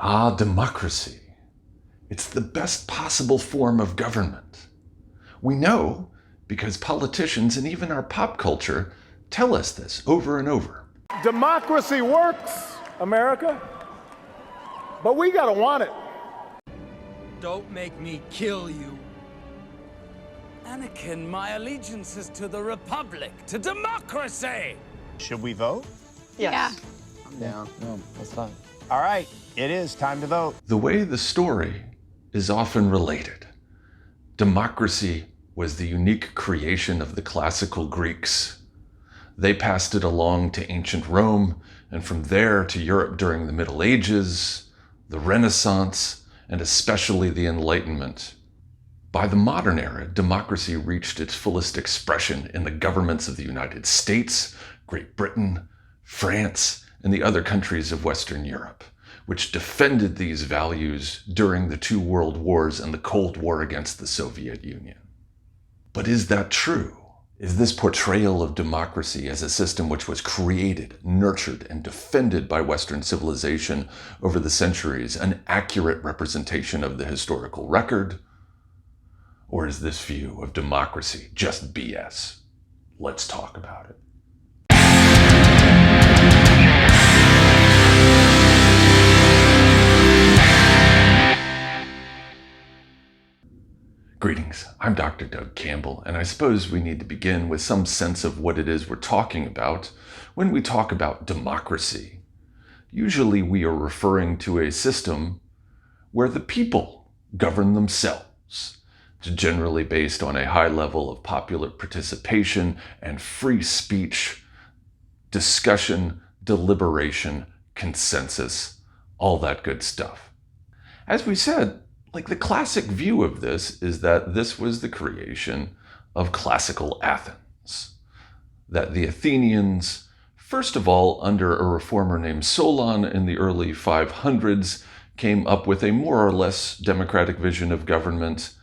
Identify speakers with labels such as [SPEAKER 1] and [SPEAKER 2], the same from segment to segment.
[SPEAKER 1] Ah, democracy. It's the best possible form of government. We know because politicians and even our pop culture tell us this over and over.
[SPEAKER 2] Democracy works, America, but we gotta want it.
[SPEAKER 3] Don't make me kill you. Anakin, my allegiance is to the Republic, to democracy!
[SPEAKER 4] Should we vote?
[SPEAKER 5] Yes.
[SPEAKER 6] I'm down.
[SPEAKER 7] No, that's fine.
[SPEAKER 4] All right, it is time to vote.
[SPEAKER 1] The way the story is often related. Democracy was the unique creation of the classical Greeks. They passed it along to ancient Rome, and from there to Europe during the Middle Ages, the Renaissance, and especially the Enlightenment. By the modern era, democracy reached its fullest expression in the governments of the United States, Great Britain, France, and the other countries of Western Europe, which defended these values during the two world wars and the Cold War against the Soviet Union. But is that true? Is this portrayal of democracy as a system which was created, nurtured, and defended by Western civilization over the centuries an accurate representation of the historical record? Or is this view of democracy just BS? Let's talk about it. Greetings, I'm Dr. Doug Campbell, and I suppose we need to begin with some sense of what it is we're talking about when we talk about democracy. Usually we are referring to a system where the people govern themselves. It's generally based on a high level of popular participation and free speech, discussion, deliberation, consensus, all that good stuff. As we said, the classic view of this is that this was the creation of classical Athens. That the Athenians, first of all, under a reformer named Solon in the early 500s, came up with a more or less democratic vision of government,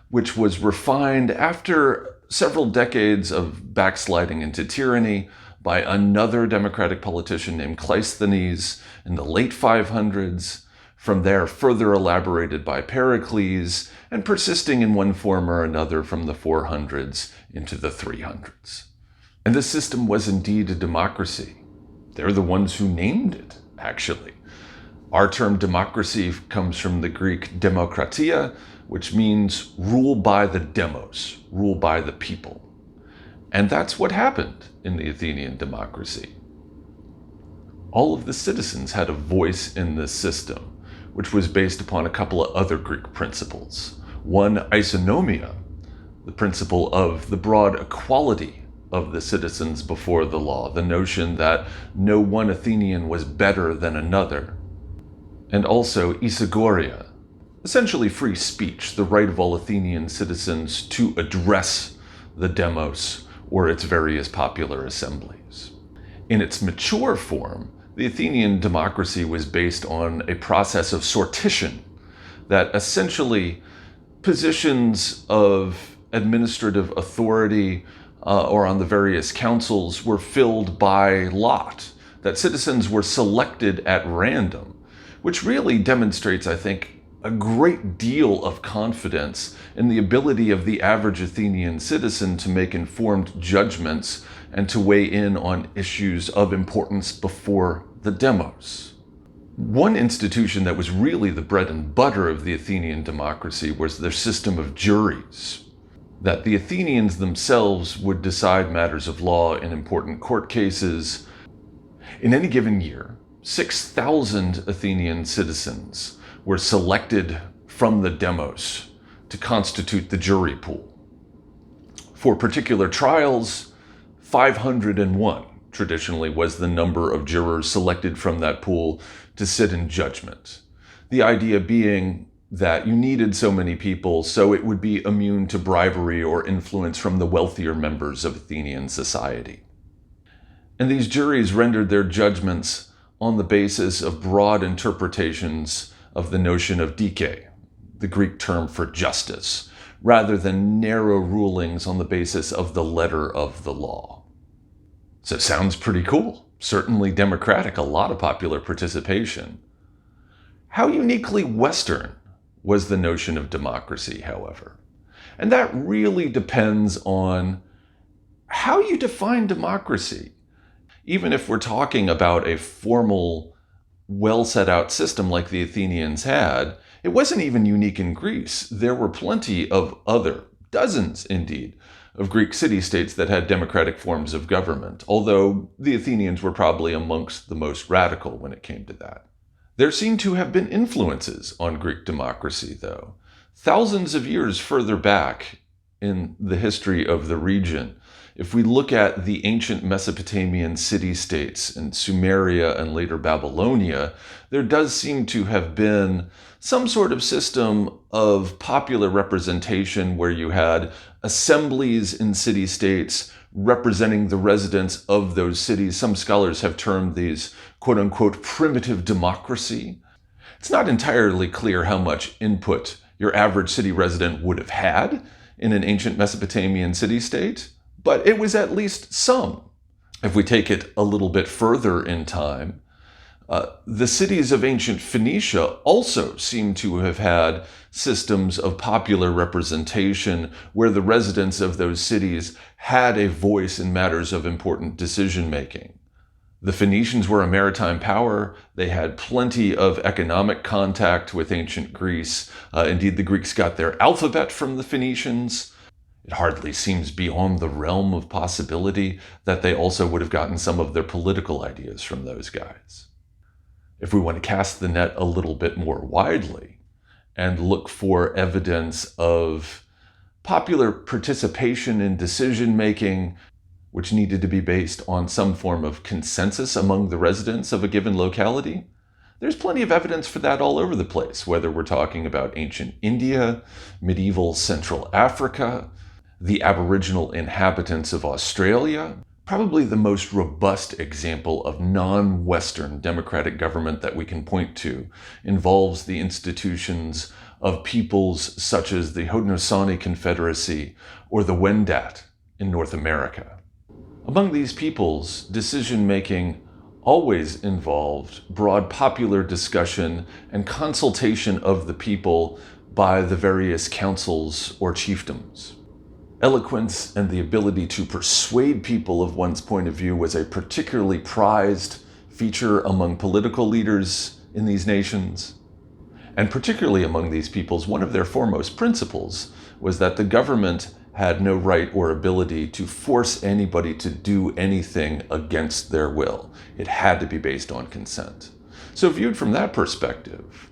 [SPEAKER 1] which was refined after several decades of backsliding into tyranny by another democratic politician named Cleisthenes in the late 500s. From there, further elaborated by Pericles, and persisting in one form or another from the 400s into the 300s. And this system was indeed a democracy. They're the ones who named it, actually. Our term democracy comes from the Greek demokratia, which means rule by the demos, rule by the people. And that's what happened in the Athenian democracy. All of the citizens had a voice in this system, which was based upon a couple of other Greek principles. One, isonomia, the principle of the broad equality of the citizens before the law, the notion that no one Athenian was better than another. And also isagoria, essentially free speech, the right of all Athenian citizens to address the demos or its various popular assemblies. In its mature form, the Athenian democracy was based on a process of sortition that essentially positions of administrative authority or on the various councils were filled by lot, that citizens were selected at random, which really demonstrates, I think, a great deal of confidence in the ability of the average Athenian citizen to make informed judgments and to weigh in on issues of importance before the demos. One institution that was really the bread and butter of the Athenian democracy was their system of juries, that the Athenians themselves would decide matters of law in important court cases. In any given year, 6,000 Athenian citizens were selected from the demos to constitute the jury pool. For particular trials, 501 traditionally was the number of jurors selected from that pool to sit in judgment. The idea being that you needed so many people so it would be immune to bribery or influence from the wealthier members of Athenian society. And these juries rendered their judgments on the basis of broad interpretations of the notion of dike, the Greek term for justice, rather than narrow rulings on the basis of the letter of the law. So it sounds pretty cool. Certainly democratic, a lot of popular participation. How uniquely Western was the notion of democracy, however? And that really depends on how you define democracy. Even if we're talking about a formal, well set out system like the Athenians had, it wasn't even unique in Greece. There were plenty of other, dozens indeed, of Greek city-states that had democratic forms of government, although the Athenians were probably amongst the most radical when it came to that. There seem to have been influences on Greek democracy, though. Thousands of years further back in the history of the region, if we look at the ancient Mesopotamian city-states in Sumeria and later Babylonia, there does seem to have been some sort of system of popular representation where you had assemblies in city-states representing the residents of those cities. Some scholars have termed these quote-unquote primitive democracy. It's not entirely clear how much input your average city resident would have had in an ancient Mesopotamian city-state, but it was at least some. If we take it a little bit further in time, the cities of ancient Phoenicia also seem to have had systems of popular representation where the residents of those cities had a voice in matters of important decision-making. The Phoenicians were a maritime power. They had plenty of economic contact with ancient Greece. Indeed, the Greeks got their alphabet from the Phoenicians. It hardly seems beyond the realm of possibility that they also would have gotten some of their political ideas from those guys. If we want to cast the net a little bit more widely and look for evidence of popular participation in decision-making, which needed to be based on some form of consensus among the residents of a given locality, there's plenty of evidence for that all over the place, whether we're talking about ancient India, medieval Central Africa, the Aboriginal inhabitants of Australia. Probably the most robust example of non-Western democratic government that we can point to involves the institutions of peoples such as the Haudenosaunee Confederacy or the Wendat in North America. Among these peoples, decision-making always involved broad popular discussion and consultation of the people by the various councils or chiefdoms. Eloquence and the ability to persuade people of one's point of view was a particularly prized feature among political leaders in these nations. And particularly among these peoples, one of their foremost principles was that the government had no right or ability to force anybody to do anything against their will. It had to be based on consent. So viewed from that perspective,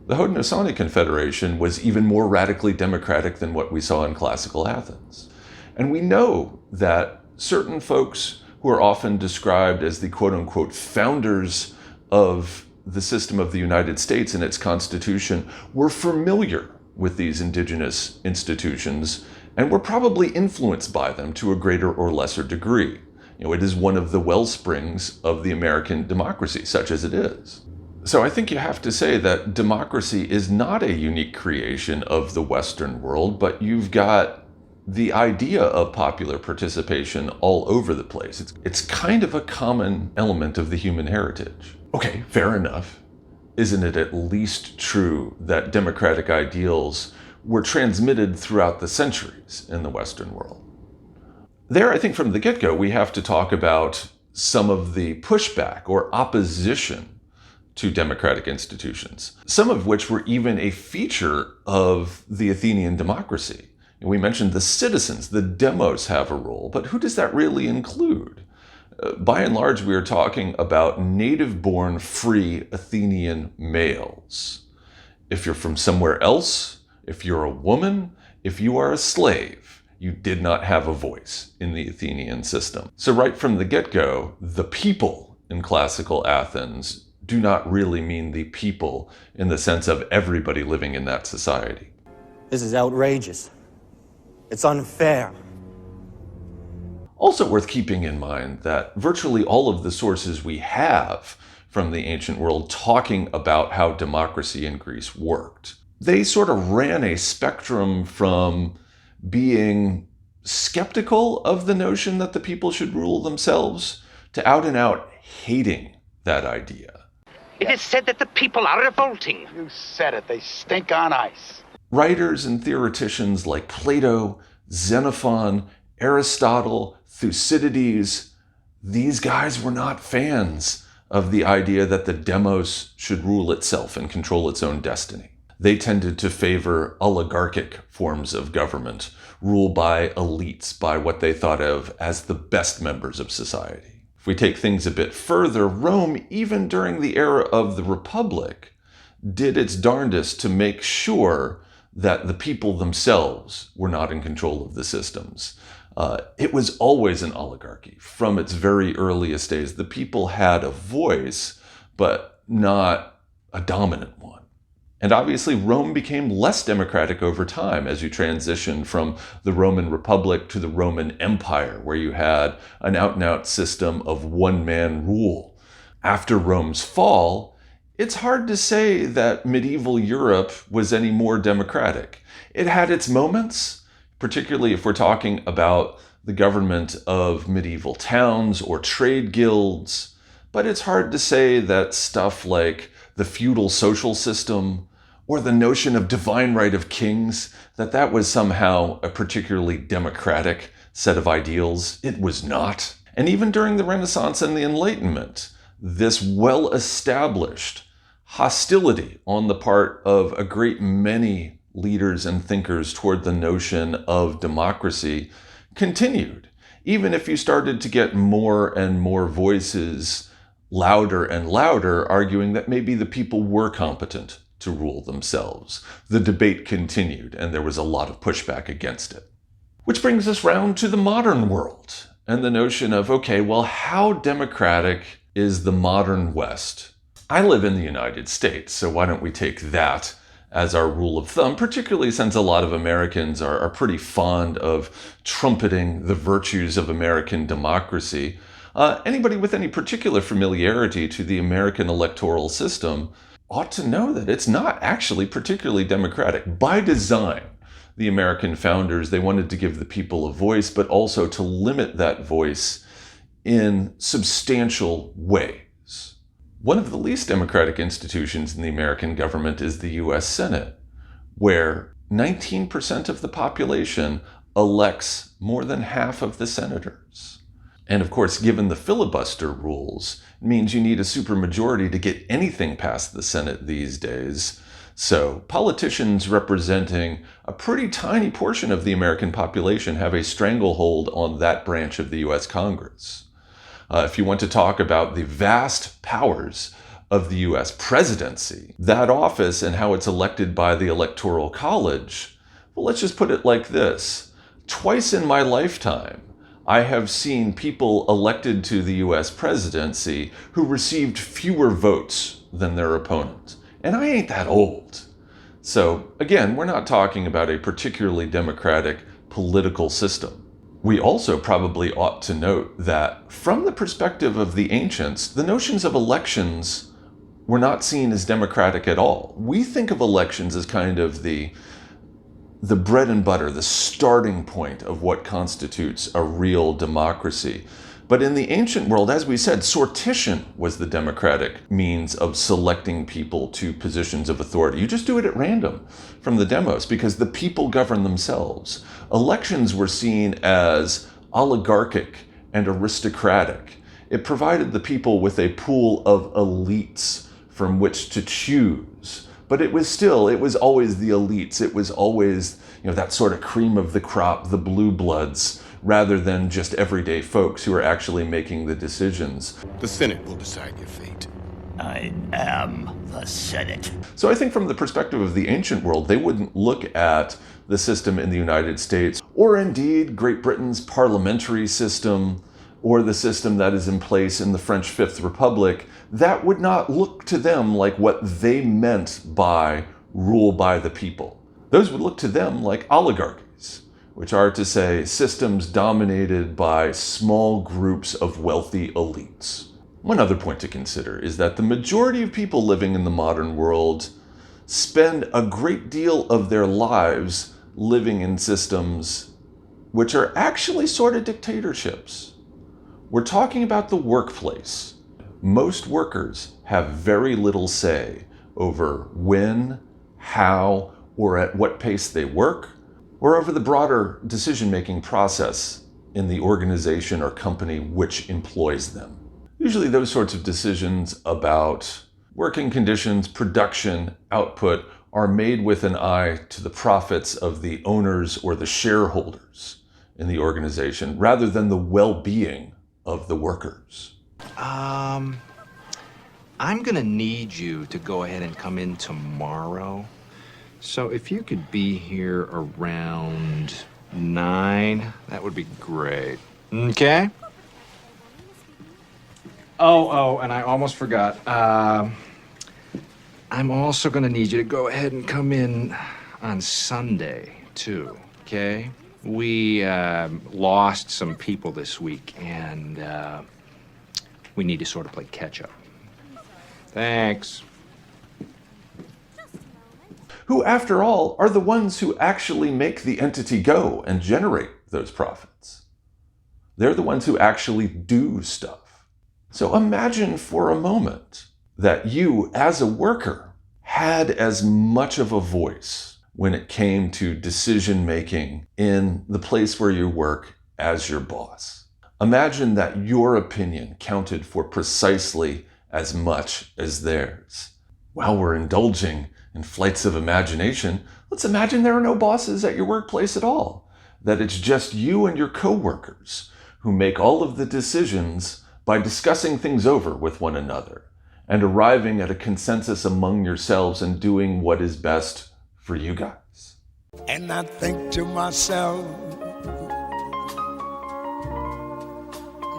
[SPEAKER 1] the Haudenosaunee Confederation was even more radically democratic than what we saw in classical Athens. And we know that certain folks who are often described as the quote-unquote founders of the system of the United States and its Constitution were familiar with these indigenous institutions and were probably influenced by them to a greater or lesser degree. It is one of the well springs of the American democracy, such as it is. So I think you have to say that democracy is not a unique creation of the Western world, but you've got the idea of popular participation all over the place. It's kind of a common element of the human heritage. Okay, fair enough. Isn't it at least true that democratic ideals were transmitted throughout the centuries in the Western world? There, I think from the get-go, we have to talk about some of the pushback or opposition to democratic institutions, some of which were even a feature of the Athenian democracy. We mentioned the citizens, the demos have a role, but who does that really include? By and large, we are talking about native-born free Athenian males. If you're from somewhere else, if you're a woman, if you are a slave, you did not have a voice in the Athenian system. So right from the get-go, the people in classical Athens do not really mean the people in the sense of everybody living in that society.
[SPEAKER 5] This is outrageous. It's unfair.
[SPEAKER 1] Also worth keeping in mind that virtually all of the sources we have from the ancient world talking about how democracy in Greece worked, they sort of ran a spectrum from being skeptical of the notion that the people should rule themselves to out and out hating that idea.
[SPEAKER 6] It is said that the people are revolting.
[SPEAKER 7] You said it. They stink on ice.
[SPEAKER 1] Writers and theoreticians like Plato, Xenophon, Aristotle, Thucydides, these guys were not fans of the idea that the demos should rule itself and control its own destiny. They tended to favor oligarchic forms of government, ruled by elites, by what they thought of as the best members of society. If we take things a bit further, Rome, even during the era of the Republic, did its darndest to make sure that the people themselves were not in control of the systems. It was always an oligarchy from its very earliest days. The people had a voice, but not a dominant one. And obviously, Rome became less democratic over time as you transitioned from the Roman Republic to the Roman Empire, where you had an out-and-out system of one-man rule. After Rome's fall, it's hard to say that medieval Europe was any more democratic. It had its moments, particularly if we're talking about the government of medieval towns or trade guilds, but it's hard to say that stuff like the feudal social system or the notion of divine right of kings, that was somehow a particularly democratic set of ideals. It was not. And even during the Renaissance and the Enlightenment, this well-established hostility on the part of a great many leaders and thinkers toward the notion of democracy continued, even if you started to get more and more voices, louder and louder, arguing that maybe the people were competent to rule themselves. The debate continued, and there was a lot of pushback against it. Which brings us round to the modern world, and the notion of, okay, well, how democratic is the modern West? I live in the United States, so why don't we take that as our rule of thumb, particularly since a lot of Americans are pretty fond of trumpeting the virtues of American democracy. Anybody with any particular familiarity to the American electoral system ought to know that it's not actually particularly democratic. By design, the American founders, they wanted to give the people a voice, but also to limit that voice in substantial ways. One of the least democratic institutions in the American government is the U.S. Senate, where 19% of the population elects more than half of the senators. And of course, given the filibuster rules, it means you need a supermajority to get anything past the Senate these days. So politicians representing a pretty tiny portion of the American population have a stranglehold on that branch of the U.S. Congress. If you want to talk about the vast powers of the U.S. presidency, that office and how it's elected by the Electoral College, well, let's just put it like this. Twice in my lifetime, I have seen people elected to the U.S. presidency who received fewer votes than their opponent. And I ain't that old. So again, we're not talking about a particularly democratic political system. We also probably ought to note that from the perspective of the ancients, the notions of elections were not seen as democratic at all. We think of elections as kind of the bread and butter, the starting point of what constitutes a real democracy. But in the ancient world, as we said, sortition was the democratic means of selecting people to positions of authority. You just do it at random from the demos because the people govern themselves. Elections were seen as oligarchic and aristocratic. It provided the people with a pool of elites from which to choose. But it was always the elites. It was always, that sort of cream of the crop, the blue bloods, rather than just everyday folks who are actually making the decisions.
[SPEAKER 8] The Senate will decide your fate.
[SPEAKER 9] I am the Senate.
[SPEAKER 1] So I think from the perspective of the ancient world, they wouldn't look at the system in the United States, or indeed Great Britain's parliamentary system, or the system that is in place in the French Fifth Republic. That would not look to them like what they meant by rule by the people. Those would look to them like oligarchies, which are to say systems dominated by small groups of wealthy elites. One other point to consider is that the majority of people living in the modern world spend a great deal of their lives living in systems which are actually sort of dictatorships. We're talking about the workplace. most workers have very little say over when, how, or at what pace they work, or over the broader decision-making process in the organization or company which employs them. Usually those sorts of decisions about working conditions, production, output are made with an eye to the profits of the owners or the shareholders in the organization rather than the well-being of the workers.
[SPEAKER 10] I'm gonna need you to go ahead and come in tomorrow. So if you could be here around 9, that would be great. Okay? Oh, and I almost forgot. I'm also gonna need you to go ahead and come in on Sunday, too, okay? We lost some people this week, and we need to sort of play catch-up. Thanks.
[SPEAKER 1] Who, after all, are the ones who actually make the entity go and generate those profits. They're the ones who actually do stuff. So imagine for a moment that you, as a worker, had as much of a voice when it came to decision-making in the place where you work as your boss. Imagine that your opinion counted for precisely as much as theirs. While we're indulging in flights of imagination, let's imagine there are no bosses at your workplace at all, that it's just you and your coworkers who make all of the decisions by discussing things over with one another and arriving at a consensus among yourselves and doing what is best for you guys.
[SPEAKER 8] And I think to myself,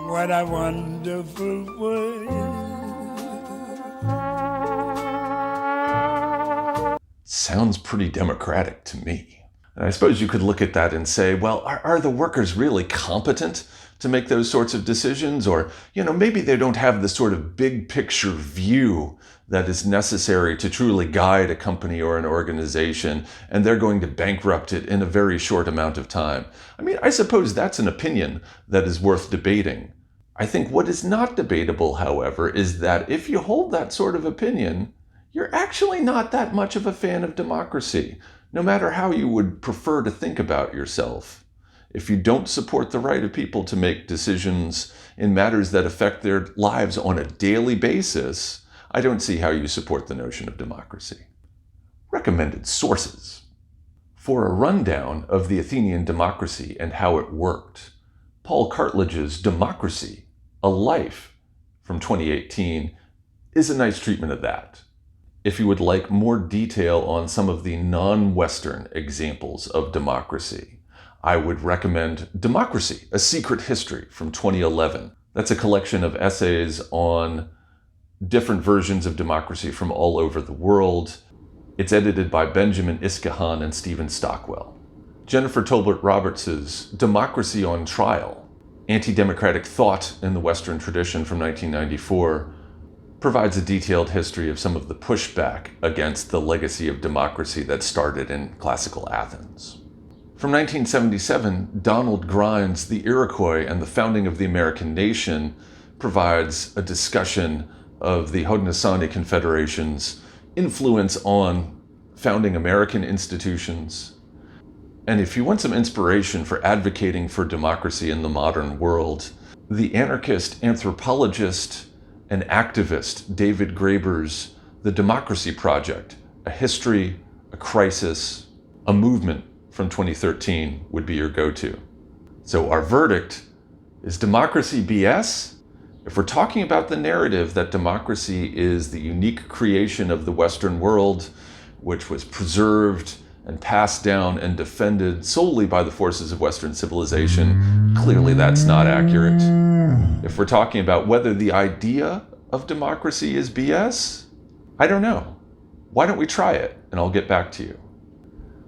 [SPEAKER 8] what a wonderful world.
[SPEAKER 1] Sounds pretty democratic to me. And I suppose you could look at that and say, well, are the workers really competent to make those sorts of decisions? Or, maybe they don't have the sort of big picture view that is necessary to truly guide a company or an organization, and they're going to bankrupt it in a very short amount of time. I mean, I suppose that's an opinion that is worth debating. I think what is not debatable, however, is that if you hold that sort of opinion, you're actually not that much of a fan of democracy, no matter how you would prefer to think about yourself. If you don't support the right of people to make decisions in matters that affect their lives on a daily basis, I don't see how you support the notion of democracy. Recommended sources. For a rundown of the Athenian democracy and how it worked, Paul Cartledge's Democracy, A Life from 2018 is a nice treatment of that. If you would like more detail on some of the non-Western examples of democracy, I would recommend Democracy, A Secret History from 2011. That's a collection of essays on different versions of democracy from all over the world. It's edited by Benjamin Isakhan and Stephen Stockwell. Jennifer Tolbert Roberts' Democracy on Trial, Antidemocratic Thought in the Western Tradition from 1994, provides a detailed history of some of the pushback against the legacy of democracy that started in classical Athens. From 1977, Donald Grinde's The Iroquois and the Founding of the American Nation provides a discussion of the Haudenosaunee Confederation's influence on founding American institutions. And if you want some inspiration for advocating for democracy in the modern world, the anarchist anthropologist and activist David Graeber's The Democracy Project, A History, a Crisis, a Movement from 2013 would be your go-to. So our verdict is Democracy B.S. If we're talking about the narrative that democracy is the unique creation of the Western world, which was preserved and passed down and defended solely by the forces of Western civilization, clearly that's not accurate. If we're talking about whether the idea of democracy is BS, I don't know. Why don't we try it, and I'll get back to you.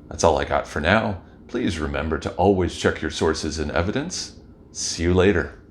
[SPEAKER 1] That's all I got for now. Please remember to always check your sources and evidence. See you later.